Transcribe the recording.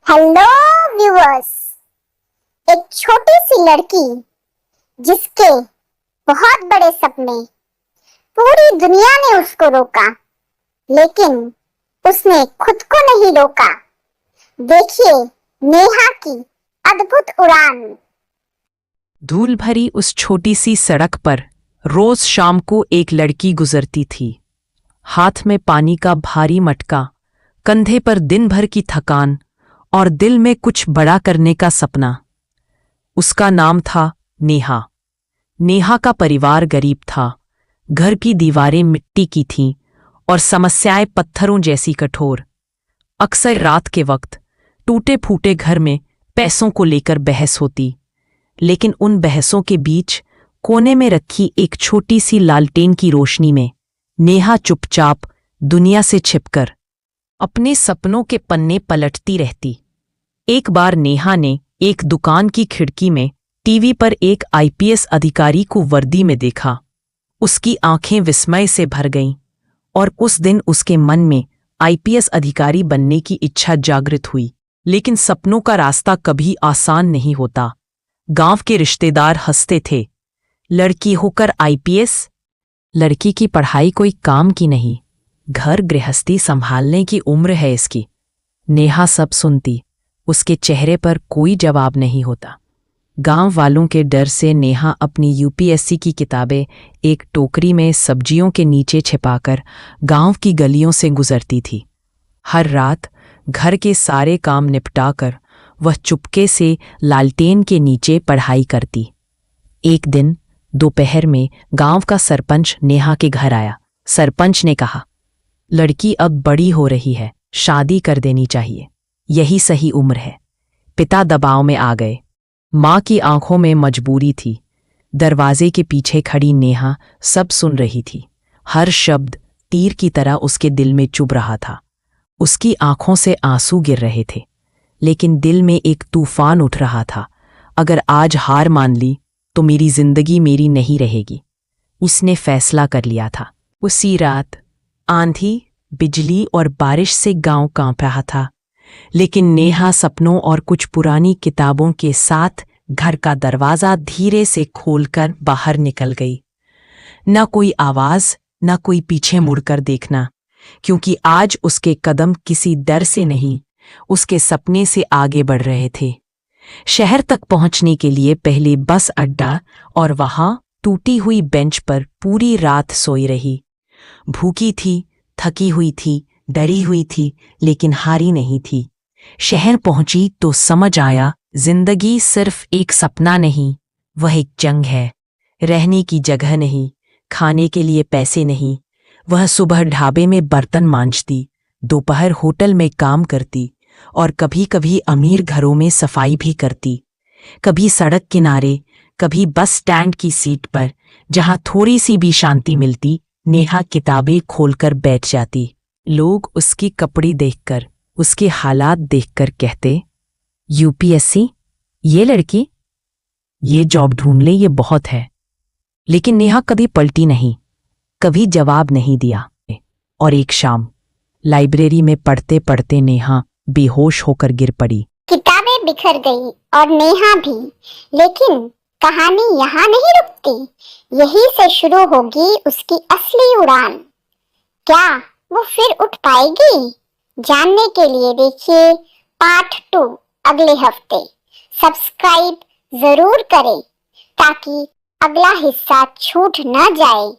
Hello viewers. एक छोटी सी लड़की जिसके बहुत बड़े सपने, पूरी दुनिया ने उसको रोका लेकिन उसने खुद को नहीं रोका। देखिए नेहा की अद्भुत उड़ान। धूल भरी उस छोटी सी सड़क पर रोज शाम को एक लड़की गुजरती थी, हाथ में पानी का भारी मटका, कंधे पर दिन भर की थकान और दिल में कुछ बड़ा करने का सपना। उसका नाम था नेहा। नेहा का परिवार गरीब था, घर की दीवारें मिट्टी की थीं और समस्याएं पत्थरों जैसी कठोर। अक्सर रात के वक्त टूटे फूटे घर में पैसों को लेकर बहस होती, लेकिन उन बहसों के बीच कोने में रखी एक छोटी सी लालटेन की रोशनी में नेहा चुपचाप दुनिया से छिपकर अपने सपनों के पन्ने पलटती रहती। एक बार नेहा ने एक दुकान की खिड़की में टीवी पर एक आईपीएस अधिकारी को वर्दी में देखा। उसकी आंखें विस्मय से भर गईं और उस दिन उसके मन में आईपीएस अधिकारी बनने की इच्छा जागृत हुई। लेकिन सपनों का रास्ता कभी आसान नहीं होता। गांव के रिश्तेदार हंसते थे, लड़की होकर आईपीएस, लड़की की पढ़ाई कोई काम की नहीं, घर गृहस्थी संभालने की उम्र है इसकी। नेहा सब सुनती, उसके चेहरे पर कोई जवाब नहीं होता। गांव वालों के डर से नेहा अपनी यूपीएससी की किताबें एक टोकरी में सब्जियों के नीचे छिपाकर गांव की गलियों से गुजरती थी। हर रात घर के सारे काम निपटाकर वह चुपके से लालटेन के नीचे पढ़ाई करती। एक दिन दोपहर में गांव का सरपंच नेहा के घर आया। सरपंच ने कहा, लड़की अब बड़ी हो रही है, शादी कर देनी चाहिए, यही सही उम्र है। पिता दबाव में आ गए। माँ की आंखों में मजबूरी थी। दरवाजे के पीछे खड़ी नेहा सब सुन रही थी। हर शब्द तीर की तरह उसके दिल में चुभ रहा था। उसकी आंखों से आंसू गिर रहे थे, लेकिन दिल में एक तूफान उठ रहा था। अगर आज हार मान ली तो मेरी जिंदगी मेरी नहीं रहेगी। उसने फैसला कर लिया था। उसी रात आंधी, बिजली और बारिश से गांव कांप रहा था, लेकिन नेहा सपनों और कुछ पुरानी किताबों के साथ घर का दरवाजा धीरे से खोलकर बाहर निकल गई। न कोई आवाज, न कोई पीछे मुड़कर देखना, क्योंकि आज उसके कदम किसी डर से नहीं, उसके सपने से आगे बढ़ रहे थे। शहर तक पहुंचने के लिए पहले बस अड्डा और वहां टूटी हुई बेंच पर पूरी रात सोई रही। भूखी थी, थकी हुई थी, डरी हुई थी, लेकिन हारी नहीं थी। शहर पहुंची तो समझ आया, जिंदगी सिर्फ एक सपना नहीं, वह एक जंग है। रहने की जगह नहीं, खाने के लिए पैसे नहीं। वह सुबह ढाबे में बर्तन मांजती, दोपहर होटल में काम करती और कभी कभी अमीर घरों में सफाई भी करती। कभी सड़क किनारे, कभी बस स्टैंड की सीट पर, जहां थोड़ी सी भी शांति मिलती, नेहा किताबें खोलकर बैठ जाती। लोग उसकी कपड़ी देखकर, उसके हालात देखकर कहते, यूपीएससी, ये लड़की, ये जॉब ढूंढ ले, ये बहुत है। लेकिन नेहा कभी पलटी नहीं, कभी जवाब नहीं दिया। और एक शाम लाइब्रेरी में पढ़ते पढ़ते नेहा बेहोश होकर गिर पड़ी। किताबें बिखर गई और नेहा भी, लेकिन कहानी यहाँ नहीं रुकती। यहीं से शुरू होगी उसकी असली उड़ान। क्या वो फिर उठ पाएगी? जानने के लिए देखिए पार्ट 2 अगले हफ्ते। सब्सक्राइब जरूर करें ताकि अगला हिस्सा छूट न जाए।